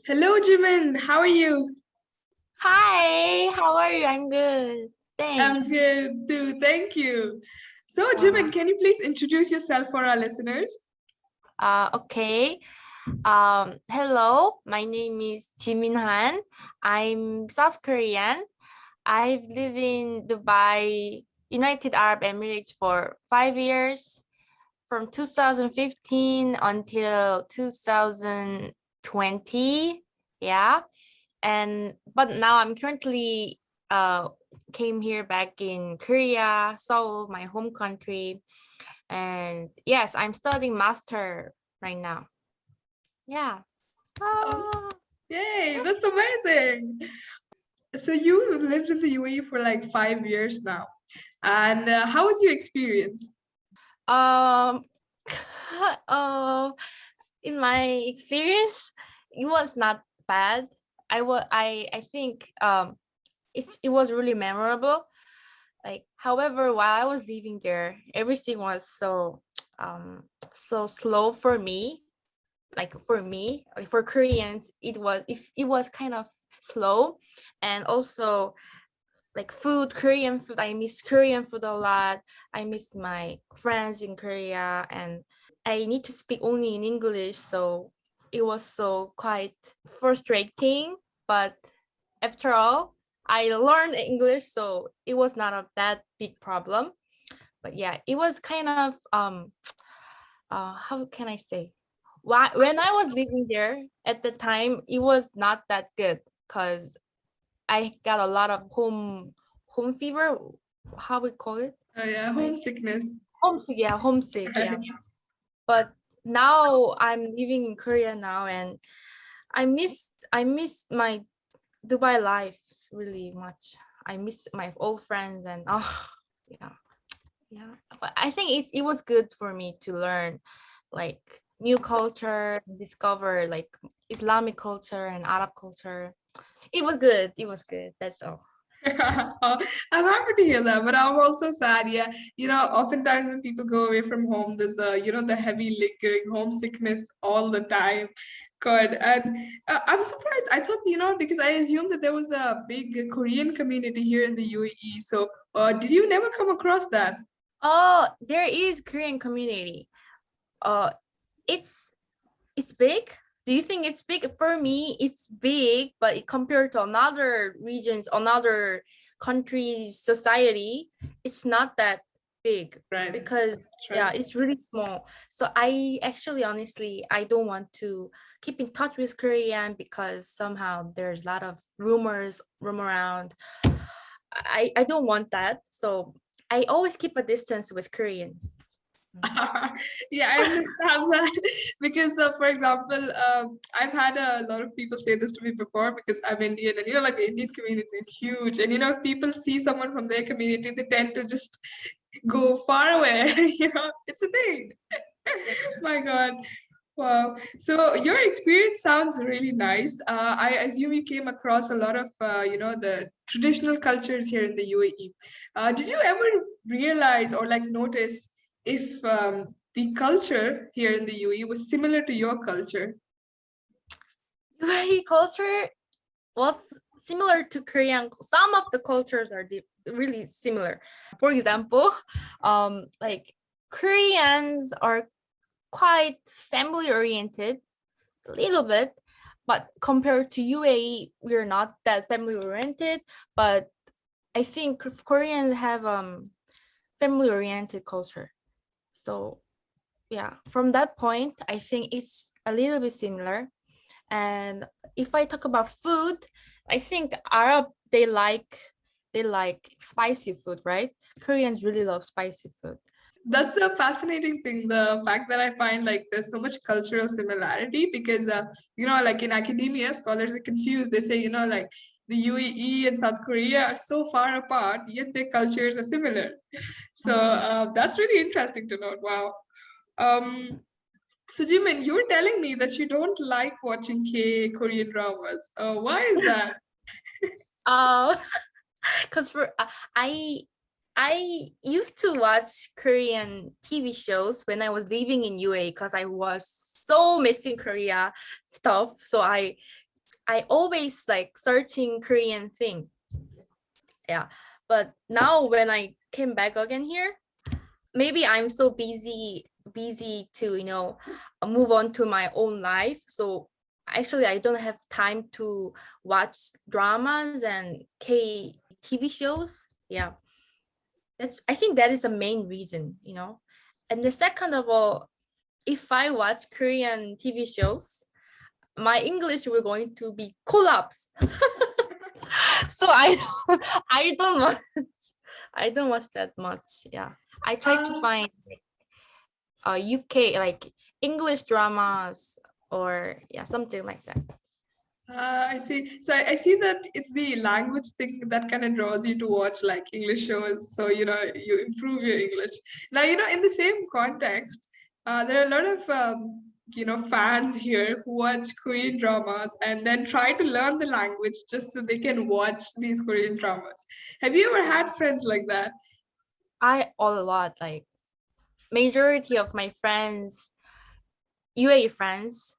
Hello, Jimin. How are you? Hi, how are you? I'm good. I'm Thanks. good too. Thank you. So, Uh, Jimin, can you please introduce yourself for our listeners? okay. Hello, my name is Jimin Han. I'm South Korean. I've lived in Dubai, United Arab Emirates for 5 years, from 2015 until 2020. Yeah. But now I'm currently uh came here back in Korea, Seoul, my home country. And yes, I'm studying master right now. Yeah. Oh, Ah. yay, that's amazing. So, you lived in the UAE for like 5 years now. And how was your experience? Um uh, in my experience, it was not bad. I think it was really memorable. Like, however, while I was living there, everything was so slow for me. Like for Koreans, it was kind of slow. And also, like, Korean food, I miss Korean food a lot. I miss my friends in Korea, and I need to speak only in English, so it was so quite frustrating. But after all, I learned English, so it was not that big problem. But yeah, it was kind of how can I say? When I was living there at the time, it was not that good because I got a lot of home fever. How we call it? Oh, yeah, Like homesickness. homesick. Yeah, homesick. Yeah. Right. But now I'm living in Korea now, and I miss my Dubai life really much. I miss my old friends, and yeah, yeah. But I think it was good for me to learn like new culture, discover like Islamic culture and Arab culture. It was good. It was good. That's all. Oh, I'm happy to hear that, but I'm also sad. Yeah, oftentimes when people go away from home, there's the heavy lingering homesickness all the time. God, and I'm surprised. I thought, because I assumed that there was a big Korean community here in the UAE. So, did you never come across that? Oh, there is Korean community. Uh, it's it's big. Do you think it's big? For me, it's big, but compared to another regions, another countries, society, it's not that big Right, because that's yeah, right. it's really small. So I actually, honestly, I don't want to keep in touch with Korean because somehow there's a lot of rumors roam around. I don't want that. So I always keep a distance with Koreans. Yeah, I understand that because, for example, I've had a lot of people say this to me before because I'm Indian, and like the Indian community is huge, and if people see someone from their community, they tend to just go far away. It's a thing. My God. Wow. So your experience sounds really nice. I assume you came across a lot of, the traditional cultures here in the UAE. Did you ever realize or like notice if the culture here in the UAE was similar to your culture? UAE culture was similar to Korean. Some of the cultures are really similar. For example, like Koreans are quite family oriented, a little bit, but compared to UAE, we're not that family oriented. But I think Koreans have family oriented culture. So yeah, from that point, I think it's a little bit similar. And if I talk about food, I think Arab they like spicy food, right? Koreans really love spicy food. That's a fascinating thing, the fact that I find like there's so much cultural similarity because like in academia, scholars are confused. They say, like the UAE and South Korea are so far apart, yet their cultures are similar. So that's really interesting to note. Wow. Um, so Jimin, you were telling me that you don't like watching Korean dramas. Why is that? Uh, cause I used to watch Korean TV shows when I was living in UAE because I was so missing Korea stuff. So I always like searching Korean thing. Yeah. But now when I came back again here, maybe I'm so busy to, move on to my own life. So actually I don't have time to watch dramas and K TV shows. Yeah. I think that is the main reason. And the second of all, if I watch Korean TV shows, my English will going to be collapse. So I don't watch I don't watch that much. Yeah. I try to Uh, find UK like English dramas or yeah, something like that. I see. So I see that it's the language thing that kind of draws you to watch like English shows. So, you improve your English. Now, in the same context, there are a lot of, fans here who watch Korean dramas and then try to learn the language just so they can watch these Korean dramas. Have you ever had friends like that? I all a lot like majority of my friends, UAE friends,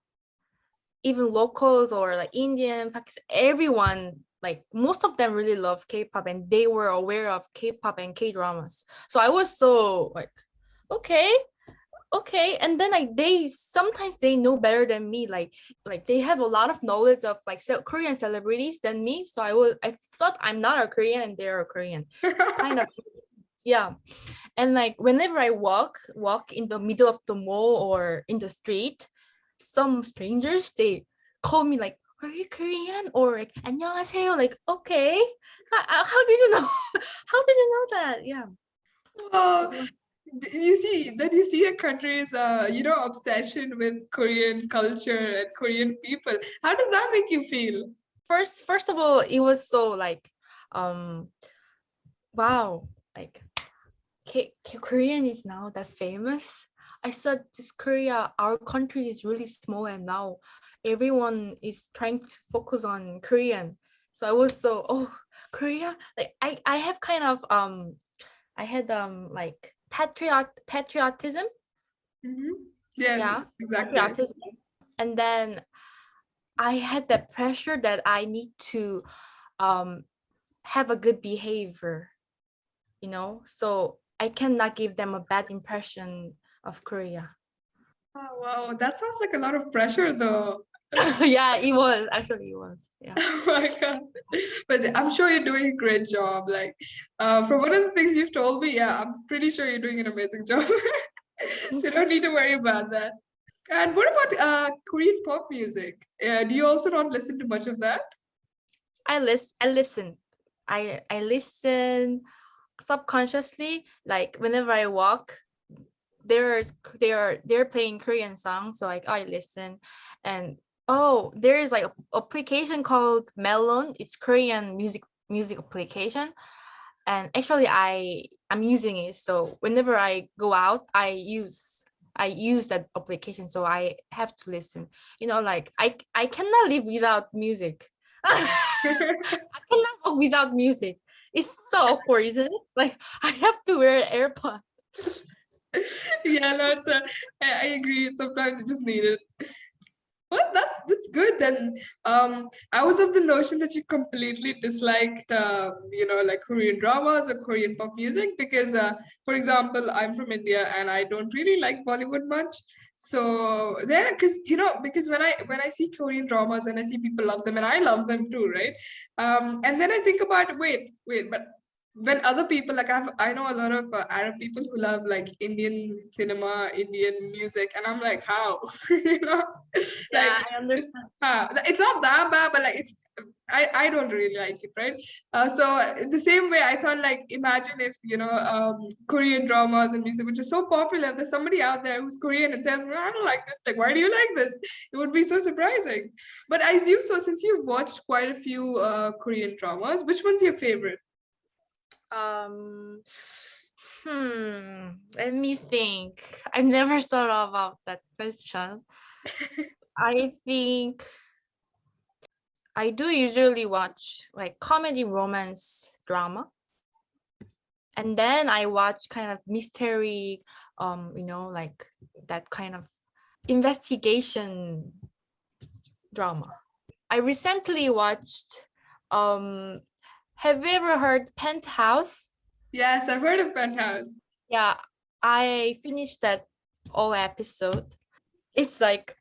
even locals or like Indian, Pakistan, everyone, like most of them really love K-pop and they were aware of K-pop and K-dramas. So I was so like, okay, okay. And then like they sometimes they know better than me. Like they have a lot of knowledge of like Korean celebrities than me. So I thought I'm not a Korean and they're a Korean. Kind of yeah. And like whenever I walk in the middle of the mall or in the street, some strangers they call me like, are you Korean? Or like 안녕하세요. Like, okay. How did you know? How did you know that? Yeah. Oh, you see a country's obsession with Korean culture and Korean people. How does that make you feel? First of all, it was so like um wow, like Korean is now that famous. I said this Korea, our country is really small and now everyone is trying to focus on Korean. So I was so, oh, Korea, like I have kind of I had like patriotism. Yes, Yeah, exactly. patriotism. And then I had that pressure that I need to um have a good behavior. So I cannot give them a bad impression of Korea. Oh, wow, that sounds like a lot of pressure, though. Yeah, it was yeah. Oh my God. But I'm sure you're doing a great job. Like, from one of the things you've told me, yeah, I'm pretty sure you're doing an amazing job. So you don't need to worry about that. And what about Korean pop music? Do you also not listen to much of that? I listen subconsciously, like whenever I walk, they're playing Korean songs, so like I listen. And oh, there's like a application called Melon. It's Korean music application, and actually I'm using it. So whenever I go out, I use that application, so I have to listen. Like I cannot live without music. I cannot walk without music. It's so awkward, isn't it? Like I have to wear AirPod. Yeah, no, I agree. Sometimes you just need it. Well, that's good then. I was of the notion that you completely disliked, like Korean dramas or Korean pop music because, for example, I'm from India and I don't really like Bollywood much. So there, because when I see Korean dramas and I see people love them and I love them too, right? And then I think about wait, but when other people like I know a lot of Arab people who love like Indian cinema, Indian music, and I'm like, how, you know, like Yeah, I it's, understand. it's not that bad, but like I don't really like it, right? So the same way I thought like imagine if Korean dramas and music, which is so popular, there's somebody out there who's Korean and says, no, I don't like this. Like, why do you like this? It would be so surprising. But I assume so since you've watched quite a few Korean dramas, which one's your favorite? Um, Let me think. I never thought about that question. I think I do usually watch like comedy romance drama. And then I watch kind of mystery, like that kind of investigation drama. I recently watched have you ever heard Penthouse? Yes, I've heard of Penthouse. Yeah, I finished that all episode. It's like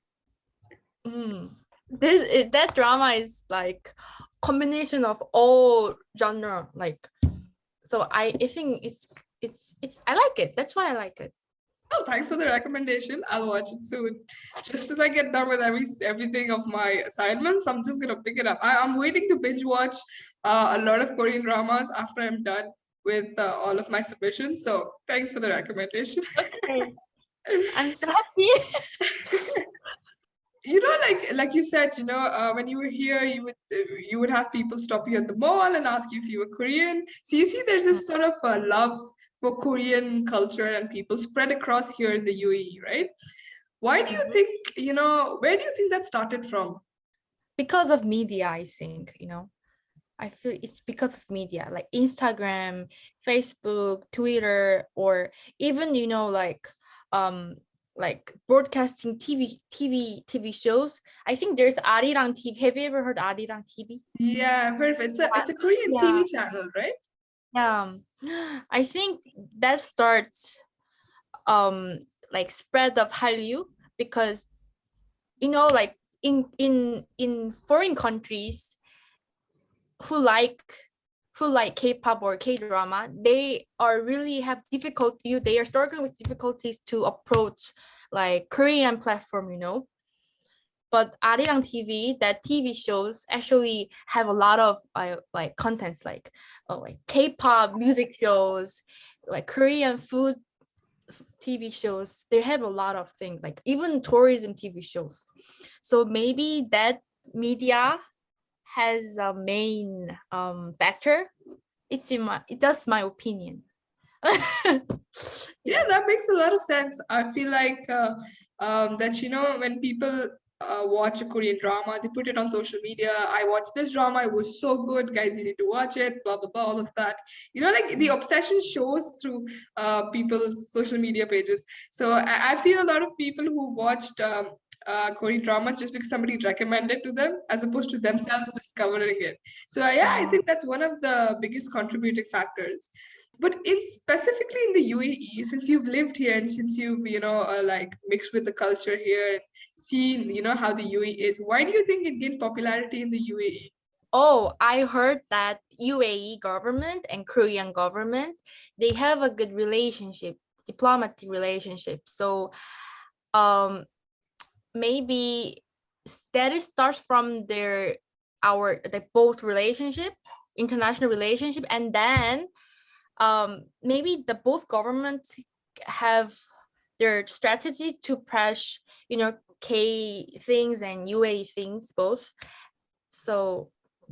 that drama is like combination of all genre, like, so I think it's I like it. That's why I like it. Oh, thanks for the recommendation. I'll watch it soon. Just as I get done with everything of my assignments, I'm just gonna pick it up. I'm waiting to binge watch a lot of Korean dramas after I'm done with all of my submissions. So thanks for the recommendation. Okay, I'm so happy. You know, like you said, when you were here, you would have people stop you at the mall and ask you if you were Korean. So you see, there's this sort of love for Korean culture and people spread across here in the UAE, right? Why do you Mhm. think, where do you think that started from? Because of media, I think, I feel it's because of media, like Instagram, Facebook, Twitter, or even, like broadcasting TV shows. I think there's Arirang TV. Have you ever heard Arirang TV? Yeah, I've heard of it. It's a Korean Yeah, TV channel, right? yeah. I think that starts like spread of Hallyu, because like in foreign countries who like K-pop or K-drama, they are really have difficulty. They are struggling with difficulties to approach like Korean platform, But Arirang TV, that TV shows actually have a lot of like contents like K-pop music shows, like Korean food TV shows. They have a lot of things, like even tourism TV shows. So maybe that media has a main factor. That's my opinion. Yeah, Yeah. that makes a lot of sense. I feel like that when people watch a Korean drama, they put it on social media. I watched this drama; it was so good, guys. You need to watch it. Blah blah blah, all of that. Like the obsession shows through people's social media pages. So I've seen a lot of people who watched. Korean drama just because somebody recommended to them as opposed to themselves discovering it. So yeah, I Uh, think that's one of the biggest contributing factors. But in specifically in the UAE, since you've lived here and since you've like mixed with the culture here and seen how the UAE is, why do you think it gained popularity in the UAE? oh, I heard that UAE government and Korean government, they have a good relationship, diplomatic relationship. So um maybe that it starts from our the both relationship, international relationship, and then maybe the both governments have their strategy to push K things and UA things both. So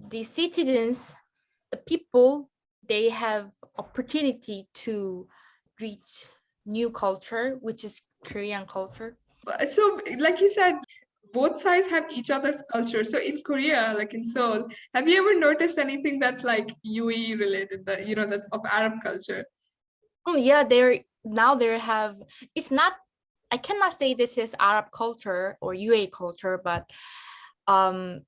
the citizens, the people, they have opportunity to reach new culture, which is Korean culture. So, like you said, both sides have each other's culture. So in Korea, like in Seoul, have you ever noticed anything that's like UAE related, that that's of Arab culture? Oh yeah, they have, it's not, I cannot say this is Arab culture or UA culture, but um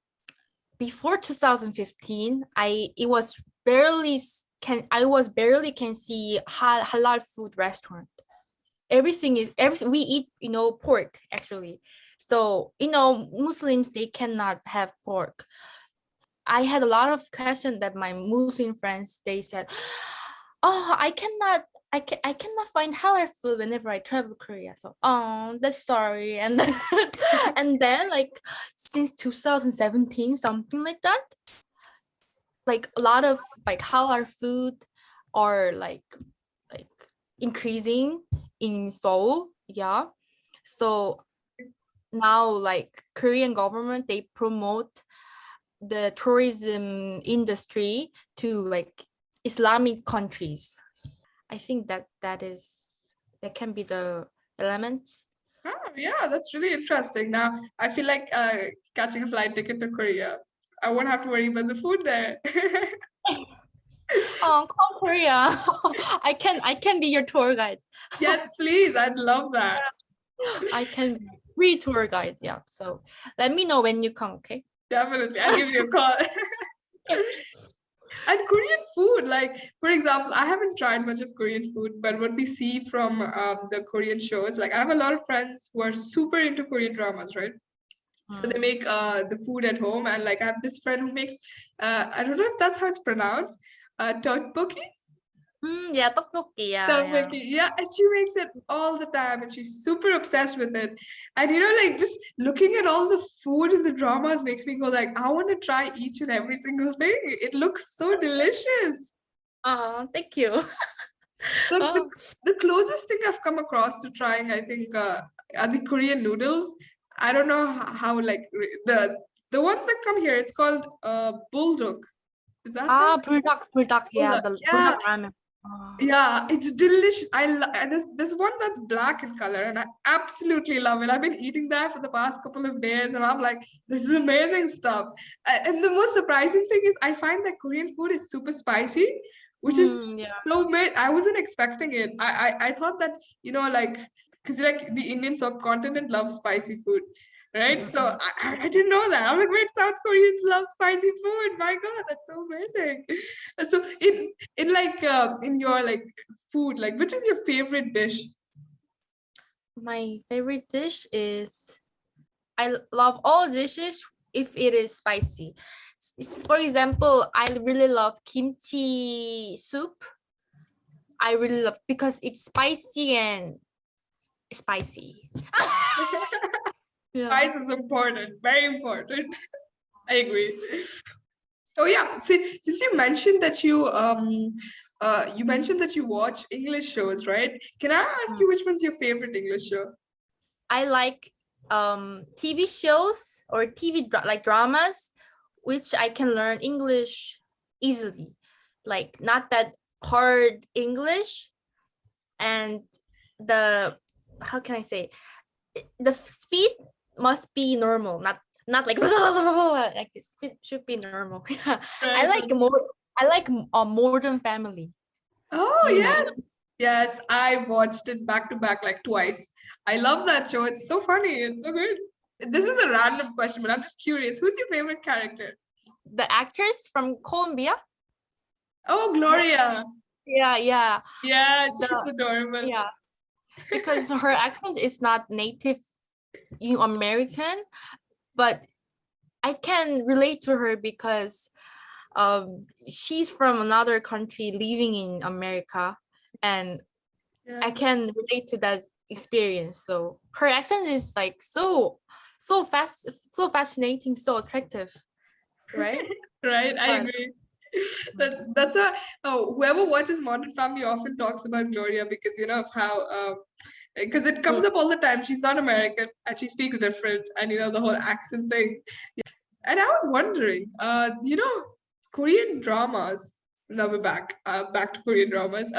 before 2015, I was barely can see halal food restaurant. Everything we eat, pork actually. So, Muslims, they cannot have pork. I had a lot of questions that my Muslim friends, they said, "Oh, I cannot find halal food whenever I travel Korea." So, oh, that's sorry. And then, and then like since 2017, something like that, like a lot of like halal food are like increasing in Seoul. Yeah. So now like Korean government, they promote the tourism industry to like Islamic countries. I think that can be the element. Oh, yeah, that's really interesting. Now, I feel like catching a flight ticket to Korea. I won't have to worry about the food there. Oh, come Korea. I can be your tour guide. Yes, please. I'd love that. I can be free tour guide. Yeah. So let me know when you come, okay? Definitely. I'll give you a call. And Korean food, like for example, I haven't tried much of Korean food, but what we see from the Korean shows, like I have a lot of friends who are super into Korean dramas, right? So they make the food at home, and like I have this friend who makes I don't know if that's how it's pronounced, tteokbokki. Yeah, tteokbokki. Yeah. Tteokbokki, yeah, and she makes it all the time, and she's super obsessed with it. And you know, like just looking at all the food in the dramas makes me go like, I want to try each and every single thing. It looks so delicious. Thank you. The, the, Oh, the closest thing I've come across to trying, I think, are the Korean noodles. I don't know how like the ones that come here. It's called bulldog. Is that right? buldak. Yeah, Bulldog. the Yeah, buldak ramen. Oh. yeah, it's delicious. And this one that's black in color, and I absolutely love it. I've been eating that for the past couple of days, and I'm like, this is amazing stuff. And the most surprising thing is, I find that Korean food is super spicy, which is Yeah. so made. I wasn't expecting it. I thought that like because like the Indian subcontinent loves spicy food. Right, so Mm. I didn't know that. I'm like, wait, South Koreans love spicy food. My God, that's so amazing. So in like in your like food, like which is your favorite dish? My favorite dish is I love all dishes if it is spicy. For example, I really love kimchi soup. I really love because it's spicy and spicy. Yeah. Spice is important, very important. I agree. Oh yeah, since you mentioned that you mentioned that you watch English shows, right? Can I ask you which one's your favorite English show? I like TV shows or like dramas, which I can learn English easily, like not that hard English, and the how can I say the speed must be normal, not like like the speed should be normal. I Right. like more. I like a Modern Family. Oh Do you know? yes, yes. I watched it back to back like twice. I love that show. It's so funny. It's so good. This is a random question, but I'm just curious. Who's your favorite character? The actress from Colombia. Oh, Gloria. Yeah. Yeah, The she's adorable. yeah, because her accent is not native American, but I can relate to her because she's from another country living in America, and I Yeah. can relate to that experience. So her accent is like so fascinating, so attractive, right? Right, I But agree. That's a whoever watches Modern Family often talks about Gloria because of how because it comes up all the time. She's not American and she speaks different, and the whole accent thing. And I was wondering, Korean dramas. Now we're back to Korean dramas.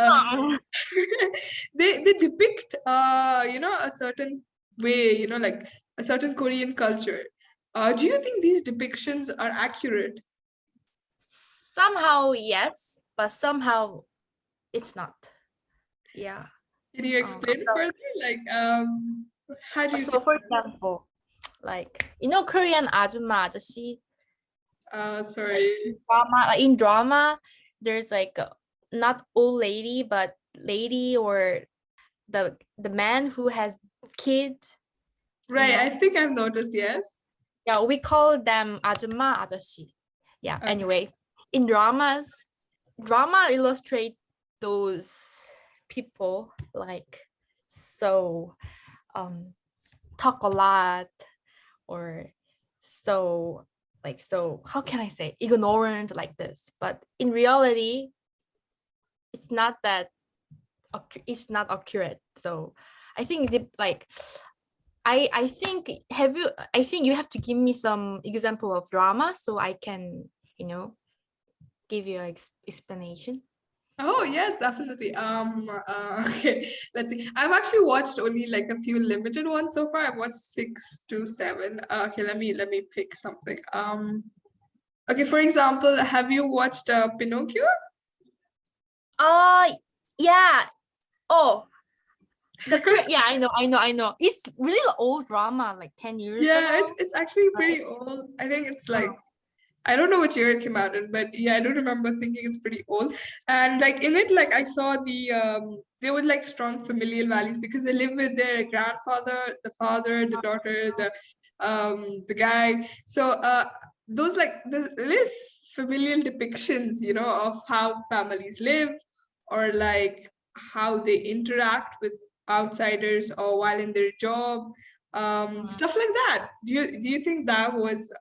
They depict a certain way, like a certain Korean culture. Do you think these depictions are accurate? somehow yes, but somehow it's not. Yeah. Can you explain further? Like, how do you So think? for example, like Korean 아줌마 아저씨. Sorry. In drama, there's like not old lady, but lady or the man who has kids. Right, I think I've noticed, yes. Yeah, we call them 아줌마 아저씨. Yeah. Okay. Anyway, in drama illustrate those people like so talk a lot or so how can I say ignorant like this, but in reality it's not accurate. So I think I think you have to give me some example of drama so I can give you an explanation. Oh yes, definitely. Okay, let's see. I've actually watched only like a few limited ones so far. I've watched 6 to 7. Okay, let me pick something. Okay, for example, have you watched Pinocchio? Yeah. Oh, Yeah, I know. It's really old drama, like 10 years Yeah, ago. it's actually Right? pretty old. I think it's like Oh, I don't know which year it came out in, but yeah, I do remember thinking it's pretty old. And like in it, like I saw there was like strong familial values because they live with their grandfather, the father, the daughter, the guy. So those like the live familial depictions, of how families live or like how they interact with outsiders or while in their job, stuff like that. Do you think that was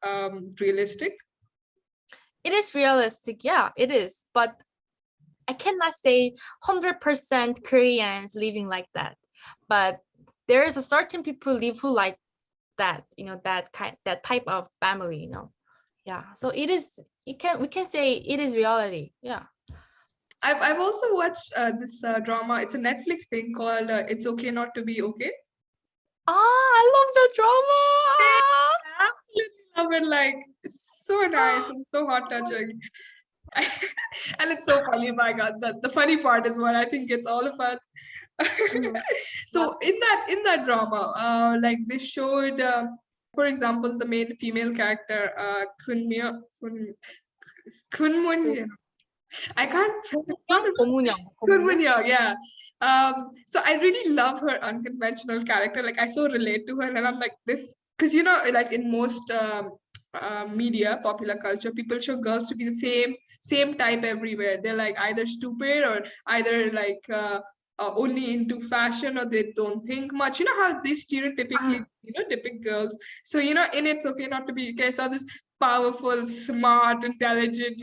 realistic? it is realistic, yeah, it is. But I cannot say 100% Koreans living like that. But there is a certain people live who like that, that type of family, Yeah. So it is. We can say it is reality. Yeah. I've also watched this drama. It's a Netflix thing called "It's Okay Not to Be Okay." I love the drama. I absolutely love it. Like it's so nice and so heart touching, and it's so funny. My God, the funny part is what I think gets all of us. Mhm. Yep. So in that drama, like they showed, for example, the main female character, Kunmunya. I can't. 고문영, 고문영. Kunmunya, yeah. So I really love her unconventional character. Like I so relate to her, and I'm like this because like in most media, popular culture, people show girls to be the same type everywhere. They're like either stupid or either like only into fashion or they don't think much. You know how they stereotypically depict girls. So in It's Okay Not to Be Okay, I saw this powerful, smart, intelligent,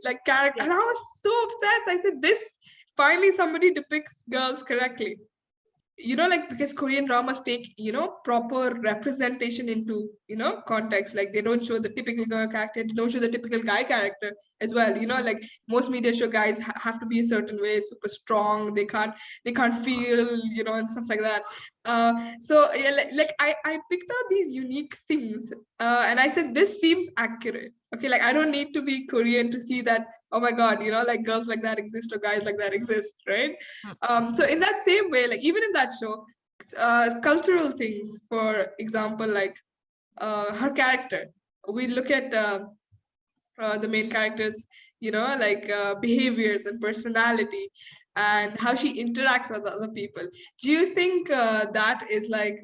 like character. Yeah. And I was so obsessed. I said, this finally somebody depicts girls correctly. Like because Korean dramas take, proper representation into, context. Like they don't show the typical girl character, they don't show the typical guy character as well. Like most media show guys have to be a certain way, super strong. They can't feel, and stuff like that. So yeah, like I picked out these unique things, and I said this seems accurate. Okay, like I don't need to be Korean to see that. Oh my God, like girls like that exist or guys like that exist, right? So in that same way, like even in that show, cultural things, for example, like her character, we look at the main characters, like behaviors and personality and how she interacts with other people. Do you think that is like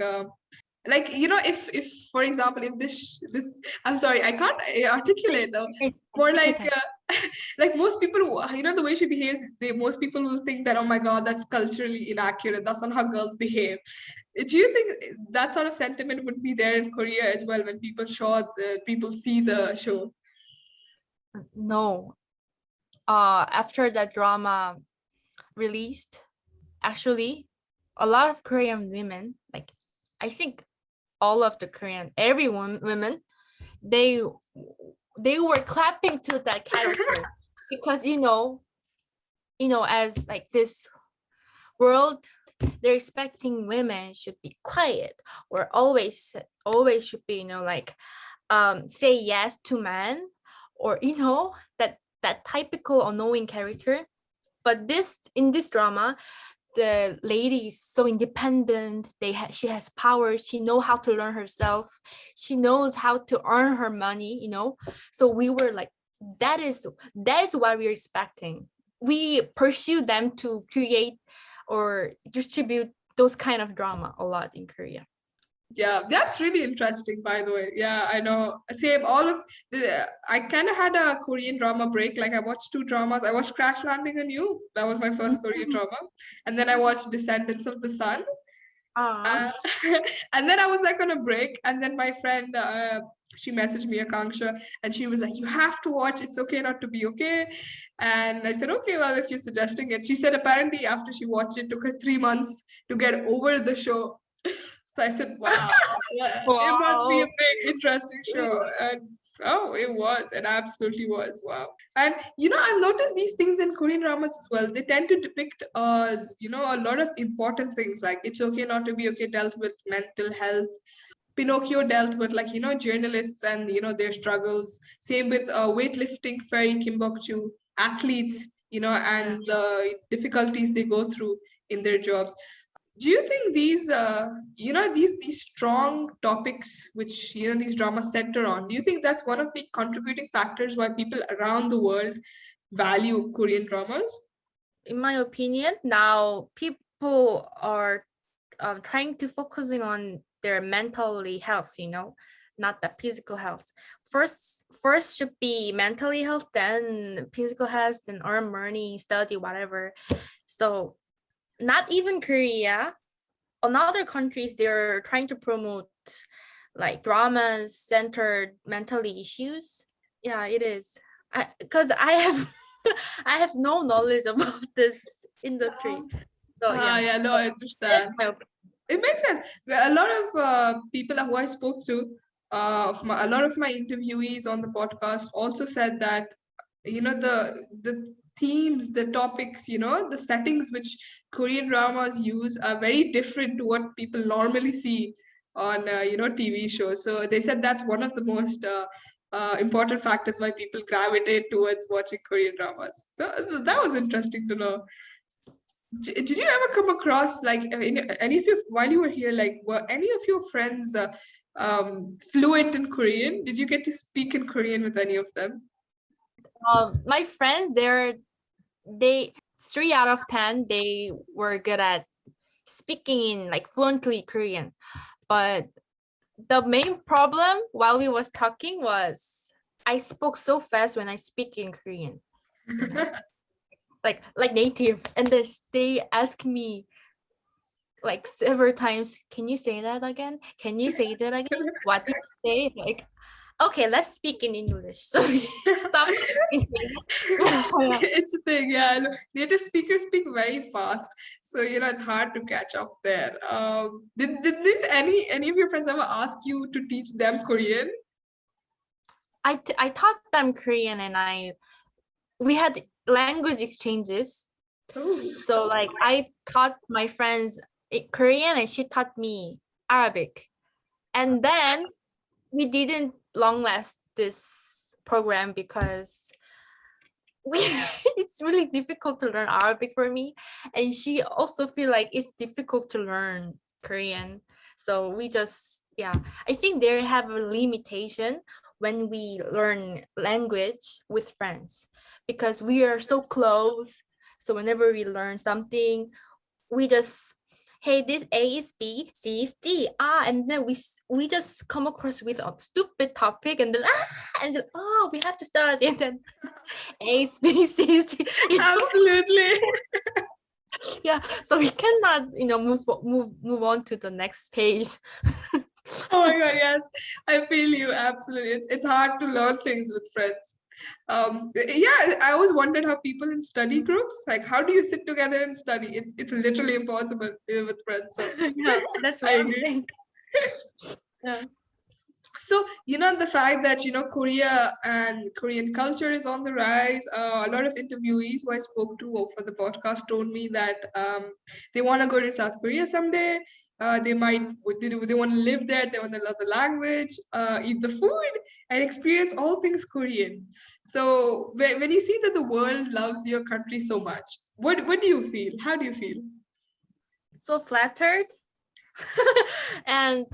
if for example if this I'm sorry, I can't articulate though, more Take your like time. like most people the way she behaves, most people will think that, oh my God, that's culturally inaccurate, that's not how girls behave. Do you think that sort of sentiment would be there in Korea as well when people see the show? No. After that drama released, actually, a lot of Korean women, like I think all of the Korean, everyone women, they they were clapping to that character because as like this world, they're expecting women should be quiet or always should be like say yes to men, or that typical annoying character. But in this drama, the lady is so independent. She has power, she know how to learn herself, she knows how to earn her money. So we were like, that is what we're expecting. We pursue them to create or distribute those kind of drama a lot in Korea. Yeah, that's really interesting, by the way. Yeah, I know. Same, all of I kind of had a Korean drama break. Like, I watched two dramas. I watched Crash Landing on You. That was my first Korean drama. And then I watched Descendants of the Sun. Ah. Uh, and then I was like on a break. And then my friend, she messaged me, Akanksha, and she was like, "You have to watch It's Okay Not to Be Okay." And I said, "Okay, well, if you're suggesting it." She said apparently after she watched it, took her 3 months to get over the show. So I said, wow, yeah, it must be a Wow. big, interesting show. And oh, it was. It absolutely was. Wow. And I've noticed these things in Korean dramas as well. They tend to depict a lot of important things, like It's Okay Not to Be Okay dealt with mental health. Pinocchio dealt with, like, journalists and their struggles. Same with weightlifting fairy Kim Bok-chu, athletes, Yeah. and the difficulties they go through in their jobs. Do you think these these strong topics which these dramas center on, do you think that's one of the contributing factors why people around the world value Korean dramas? In my opinion, now people are trying to focusing on their mentally health, not the physical health. First should be mentally health, then physical health, then earn money, study, whatever. So not even Korea, in other countries, they're trying to promote like dramas centered mentally issues. Yeah, it is. Because I have I have no knowledge about this industry. So yeah, Yeah, no, I that's understand. my opinion. It makes sense. A lot of people who I spoke to, a lot of my interviewees on the podcast also said that the themes, the topics, the settings which Korean dramas use are very different to what people normally see on TV shows. So they said that's one of the most important factors why people gravitate towards watching Korean dramas. So that was interesting to know. Did you ever come across like any of your while you were here, like were any of your friends fluent in Korean? Did you get to speak in Korean with any of them? My friends, they 3 out of 10 they were good at speaking in like fluently Korean, but the main problem while we was talking was I spoke so fast when I speak in Korean, like native, and then they ask me like several times, can you say that again? Can you say that again? What did you say? Like, okay, let's speak in English. So we stop speaking. Yeah. It's a thing, yeah. Native speakers speak very fast, so it's hard to catch up there. Did any of your friends ever ask you to teach them Korean? I taught them Korean, and we had language exchanges. Oh. So like I taught my friends Korean, and she taught me Arabic. And then we didn't long last this program because we it's really difficult to learn Arabic for me, and she also feel like it's difficult to learn Korean. So we just, yeah, I think they have a limitation when we learn language with friends because we are so close. So whenever we learn something, we just, hey, this A is B, C is D, and then we just come across with a stupid topic, and then and then we have to study, and then A, B, C, C. Absolutely. Yeah. So we cannot, move on to the next page. Oh my God, yes. I feel you absolutely. It's hard to learn things with friends. Yeah, I always wondered how people in study groups, like how do you sit together and study? It's literally impossible with friends. So Yeah, that's I what I'm agree. saying. Yeah. So, the fact that, Korea and Korean culture is on the rise, a lot of interviewees who I spoke to for the podcast told me that they want to go to South Korea someday. They might, they want to live there, they want to learn the language, eat the food, and experience all things Korean. So, when you see that the world loves your country so much, what do you feel? How do you feel? So flattered. And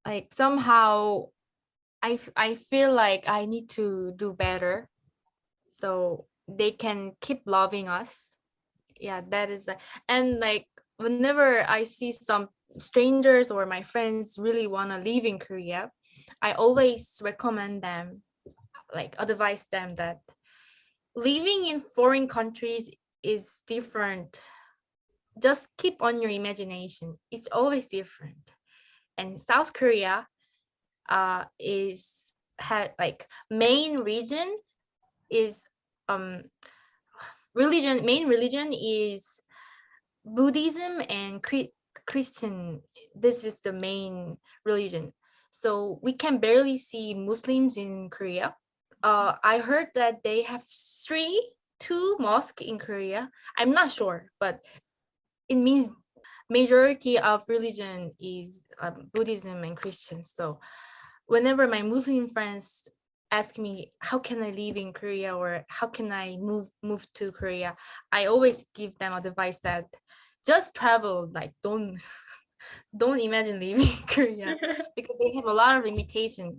like somehow I feel like I need to do better so they can keep loving us. Yeah, that is and like whenever I see some strangers or my friends really want to live in Korea, I always recommend them, like advise them that living in foreign countries is different. Just keep on your imagination, it's always different. And South Korea is had like main region is main religion is Buddhism and Christian. This is the main religion. So we can barely see Muslims in Korea. I heard that they have two mosques in Korea. I'm not sure, but it means majority of religion is Buddhism and Christian. So whenever my Muslim friends ask me how can I live in Korea or how can I move to Korea, I always give them advice that just travel, like don't imagine leaving Korea, because they have a lot of limitations.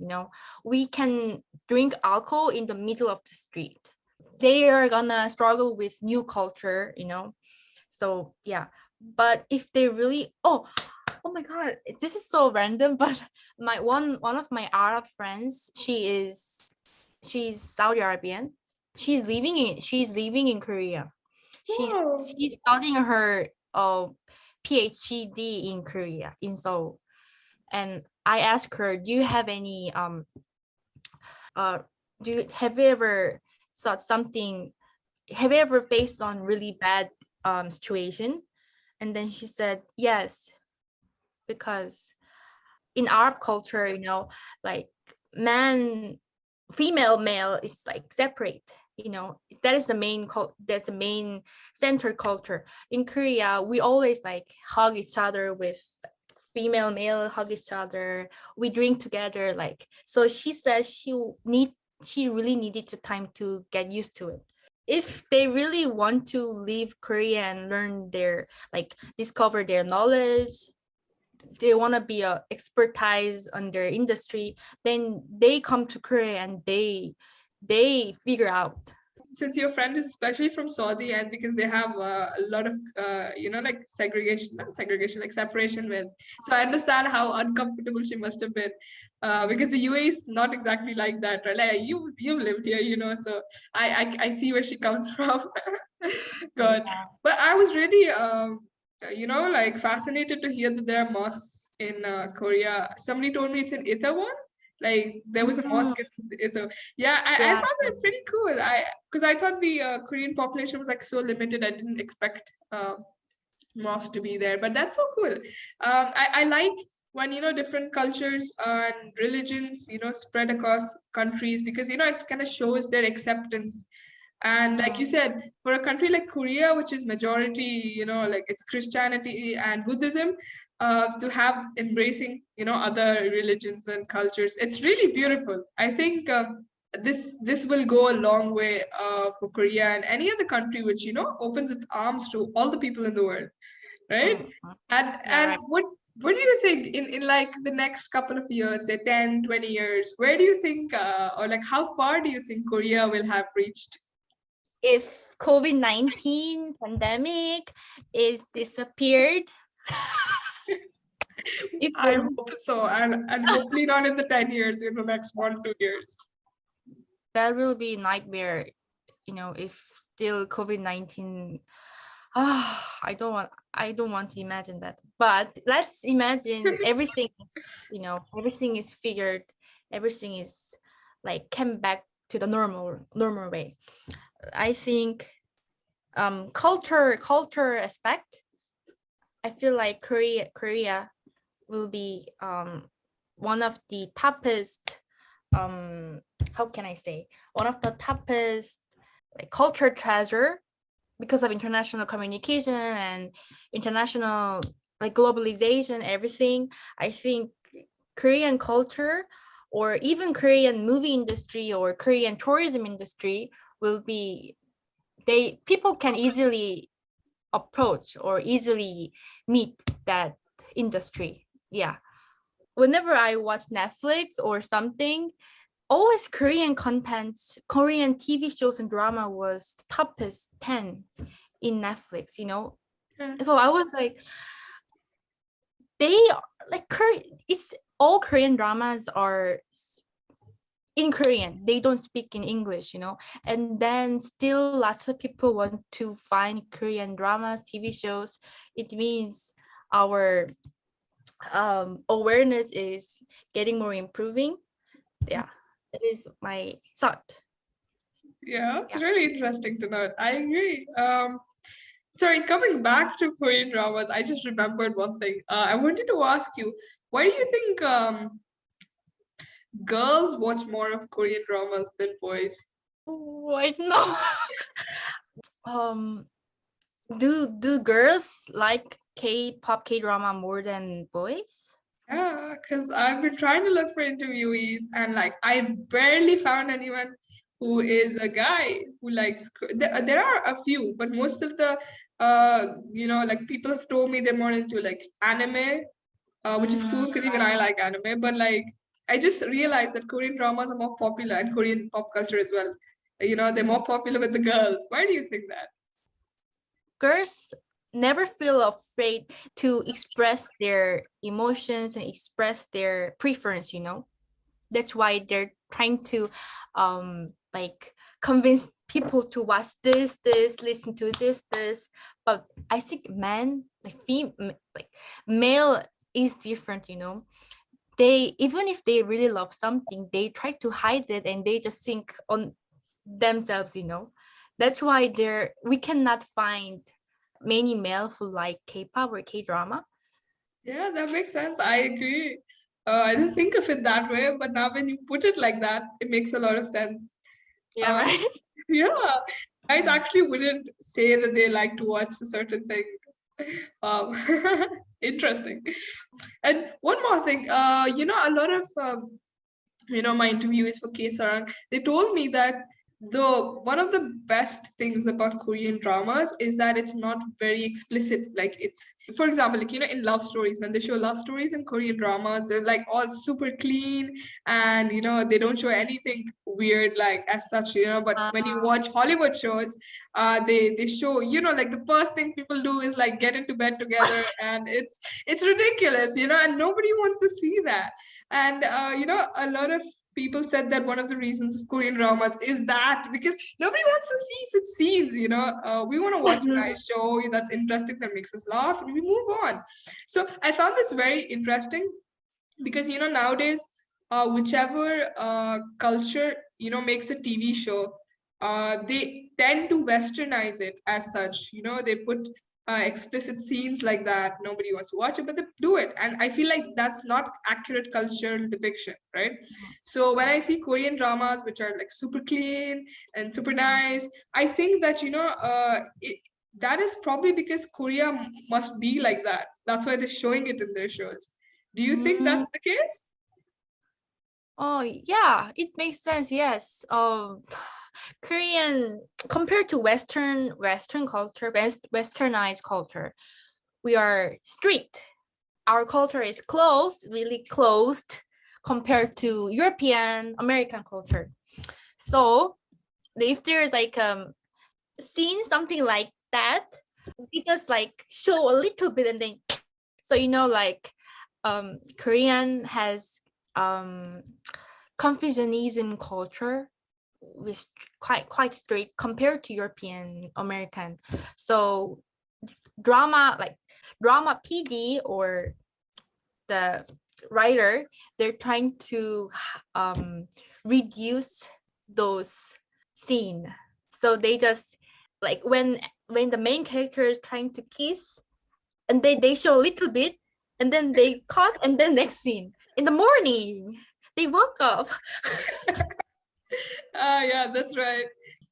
We can drink alcohol in the middle of the street. They are gonna struggle with new culture. So yeah, but if they really, oh my god, this is so random, but my one of my Arab friends, she's Saudi Arabian. She's living in Korea. She's Wow. she's studying her PhD in Korea, in Seoul. And I asked her, do you have any uh have you ever thought something, have you ever faced on really bad situation? And then she said yes, because in Arab culture, like man, female, male is like separate. That is the that's the main center culture. In Korea, we always like hug each other with female, male, hug each other. We drink together, like. So she says she really needed the time to get used to it. If they really want to leave Korea and learn their, like, discover their knowledge, they want to be a expertise on their industry, then they come to Korea and they figure out. Since your friend is especially from Saudi, and because they have a lot of like segregation, not segregation, like separation with, so I understand how uncomfortable she must have been, because the UAE is not exactly like that, right? Like you've lived here, so I see where she comes from. God, Yeah. but I was really like fascinated to hear that there are mosques in Korea. Somebody told me it's in Itaewon. Like there was a Mhm. mosque in Itaewon. Yeah, I Yeah. found that pretty cool. Because I thought the Korean population was like so limited. I didn't expect mosque to be there, but that's so cool. I like when different cultures and religions spread across countries, because it kind of shows their acceptance. And like you Mhm. said, for a country like Korea, which is majority, like it's Christianity and Buddhism, to have embracing, other religions and cultures, it's really beautiful. I think this will go a long way for Korea and any other country which opens its arms to all the people in the world, right? Mhm. Yeah, And right. what do you think in like the next couple of years, say 10, 20 years, where do you think or like how far do you think Korea will have reached? If COVID-19 pandemic is disappeared, if I hope so, and hopefully not in the 10 years, in the next 1 2 years. that will be nightmare, if still COVID-19. I don't want to imagine that. But let's imagine everything is figured, everything is like came back to the normal way. I think culture aspect, I feel like Korea will be one of the toppest, how can I say, one of the toppest, like, culture treasure, because of international communication and international, like, globalization, everything. I think Korean culture, or even Korean movie industry or Korean tourism industry, will be, people can easily approach or easily meet that industry. Yeah. Whenever I watch Netflix or something, always Korean content, Korean TV shows and drama was toppest 10 in Netflix. Yeah. So I was like, they are like it's all Korean dramas are in Korean. They don't speak in English. And then still lots of people want to find Korean dramas, TV shows. It means our awareness is getting more improving. Yeah, that is my thought. Yeah, it's Yeah. really interesting to know. I agree. Sorry, coming back to Korean dramas, I just remembered one thing. I wanted to ask you, why do you think girls watch more of Korean dramas than boys? Oh, I don't know. um, do girls like K-pop, K-drama more than boys? Yeah, because I've been trying to look for interviewees, and like I barely found anyone who is a guy who likes, there are a few, but most of the, like people have told me they're more into like anime, which is cool because even I like anime, but like, I just realized that Korean dramas are more popular and Korean pop culture as well. They're more popular with the girls. Why do you think that? Girls never feel afraid to express their emotions and express their preference, that's why they're trying to like convince people to watch this, listen to this. But I think men, like male is different, they, even if they really love something, they try to hide it and they just think on themselves, that's why we cannot find many male who like K-pop or K-drama. Yeah, that makes sense. I agree. I didn't think of it that way, but now when you put it like that, it makes a lot of sense. Yeah, Uh, right. yeah, guys actually wouldn't say that they like to watch a certain thing. Um, Interesting. And one more thing, a lot of my interviewees for K-Sarang, they told me that one of the best things about Korean dramas is that it's not very explicit. Like it's, for example, like in love stories, when they show love stories in Korean dramas, they're like all super clean, and they don't show anything weird like as such. But when you watch Hollywood shows, they show like the first thing people do is like get into bed together, and it's ridiculous, and nobody wants to see that. And a lot of people said that one of the reasons of Korean dramas is that because nobody wants to see such scenes. We want to watch a nice show that's interesting, that makes us laugh, and we move on. So I found this very interesting because nowadays, whichever culture makes a TV show, they tend to westernize it as such. They put explicit scenes like that. Nobody wants to watch it, but they do it, and I feel like that's not accurate cultural depiction, right? So when I see Korean dramas which are like super clean and super nice, I think that that is probably because Korea must be like that. That's why they're showing it in their shows. Do you think that's the case? Oh yeah, it makes sense. Yes. Korean, compared to Western culture, Westernized culture, we are strict. Our culture is closed, really closed, compared to European American culture. So if there's like seeing something like that, we just like show a little bit and then, so like Korean has Confucianism culture, which quite strict compared to European American. So drama PD or the writer, they're trying to reduce those scene. So they just like when the main character is trying to kiss, and they show a little bit, and then they cut, and then next scene in the morning they woke up. Yeah, that's right.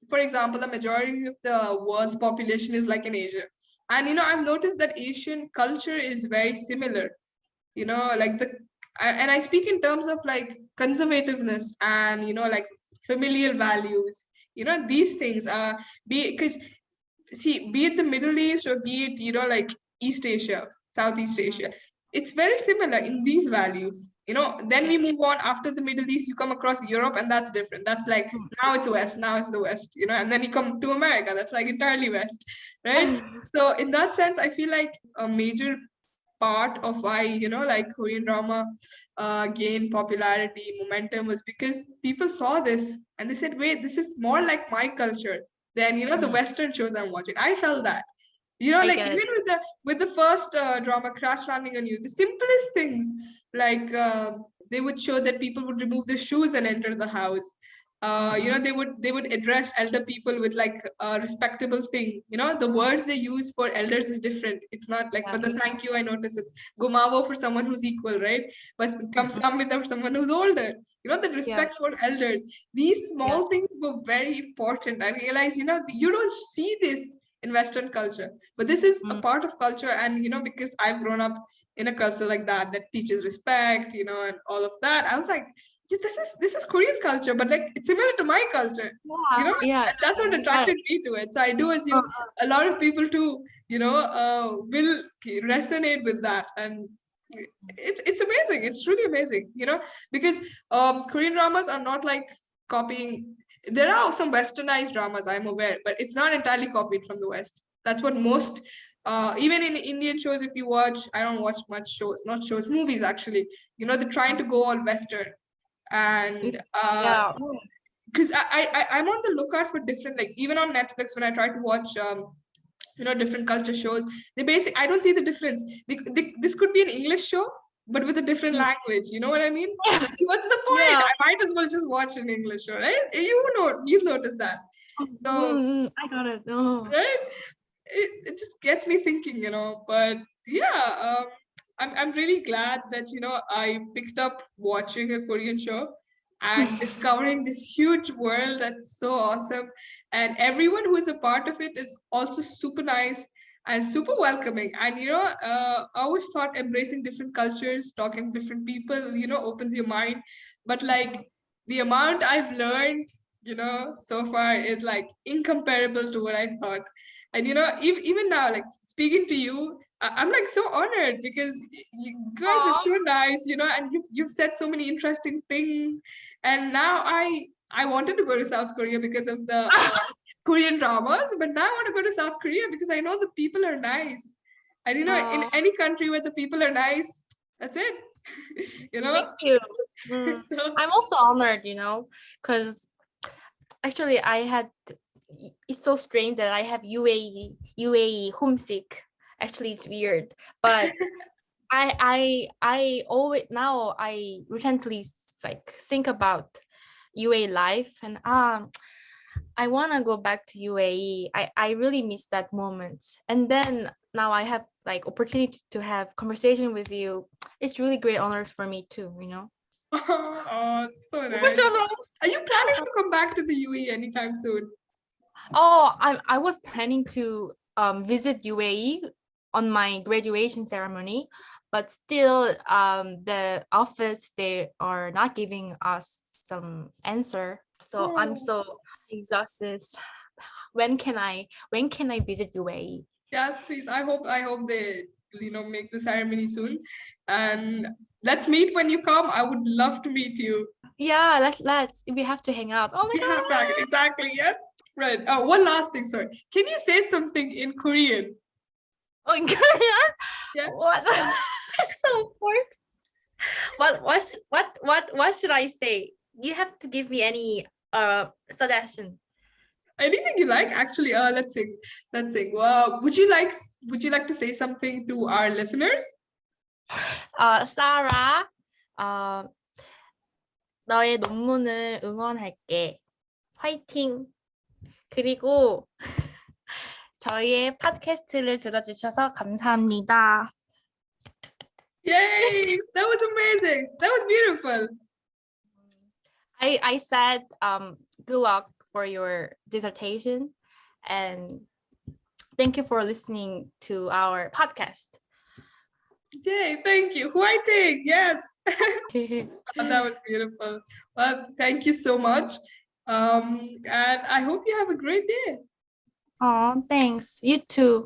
For example, the majority of the world's population is like in Asia. And I've noticed that Asian culture is very similar. Like and I speak in terms of like conservativeness and like familial values. These things are because see, be it the Middle East or be it, like East Asia, Southeast Asia, it's very similar in these values. Then we move on after the Middle East, you come across Europe, and that's different. That's like now it's West, now it's the West, and then you come to America, that's like entirely West, right? So in that sense, I feel like a major part of why like Korean drama gained popularity, momentum, was because people saw this and they said, wait, this is more like my culture than the Western shows I'm watching. I felt that. I Like get even it. with the first drama Crash Landing on You, the simplest things, like they would show that people would remove their shoes and enter the house. They would address elder people with like a respectable thing. The words they use for elders is different. It's not like for the thank you, I notice it's gumawo for someone who's equal, right? But comes come with for someone who's older. The Yeah. respect for elders. These Yeah. small things were very important. I realized, you don't see this in Western culture, but this is a part of culture. And because I've grown up in a culture like that teaches respect, and all of that, I was like, yeah, this is Korean culture, but like it's similar to my culture, you know, Yeah. and that's what attracted me to it. So I do assume a lot of people too, you know, will resonate with that, and it's amazing. It's really amazing, you know, because Korean dramas are not like copying. There are some westernized dramas, I'm aware, but it's not entirely copied from the West. That's what most even in Indian shows, if you watch, I don't watch much shows, not shows, movies actually, you know, they're trying to go all Western. And Yeah. because I'm on the lookout for different, like even on Netflix when I try to watch you know, different culture shows, they basically, I don't see the difference. This could be an English show but with a different language, you know what I mean? What's the point? Yeah. I might as well just watch an English show, right? You've noticed that. So I got it. Oh. right, it just gets me thinking, you know. But yeah, I'm really glad that, you know, I picked up watching a Korean show and discovering this huge world that's so awesome. And everyone who is a part of it is also super nice and super welcoming. And, you know, I always thought embracing different cultures, talking to different people, you know, opens your mind. But like the amount I've learned, you know, so far is like incomparable to what I thought. And, you know, even now, like speaking to you, I'm like so honored because you guys are so nice, you know, and you've said so many interesting things. And now I wanted to go to South Korea because of the Korean dramas, but now I want to go to South Korea because I know the people are nice. And you know, in Oh, any country where the people are nice, that's it. You thank know? you. So I'm also honored, you know, because actually it's so strange that I have UAE homesick. Actually, it's weird, but I always now I recently like think about UAE life, and I want to go back to UAE. I really miss that moment. And then now I have like opportunity to have conversation with you. It's really great honors for me too, you know. oh, so nice. Emotional. Are you planning to come back to the UAE anytime soon? Oh, I was planning to visit UAE on my graduation ceremony, but still the office they are not giving us some answer. So I'm Oh. so exhausted. When can I visit UAE? Yes, please. I hope they, you know, make the ceremony soon. And let's meet when you come. I would love to meet you. Yeah, let's we have to hang out. Oh my Yeah, god. right, exactly. Yes. Right. One last thing, sorry. Can you say something in Korean? Oh in Korea? Yeah. What? So bored. What should I say? You have to give me any suggestion. Anything you like? Actually, let's sing. Let's sing. Would you like to say something to our listeners? Sarah, 어, 너의 논문을 응원할게. 화이팅! 그리고 저희의 팟캐스트를 들어주셔서 감사합니다. Yay! That was amazing. That was beautiful. I said good luck for your dissertation and thank you for listening to our podcast. Yay! Thank you. Huaiting. Yes. That was beautiful. Well, thank you so much. And I hope you have a great day. Oh, thanks. You too.